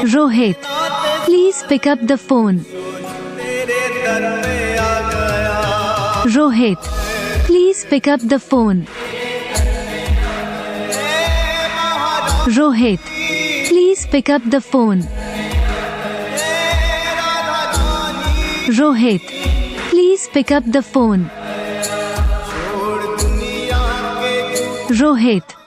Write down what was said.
Rohit, please pick up the phone. Rohit, please pick up the phone. Rohit, please pick up the phone. Rohit, please pick up the phone. Rohit.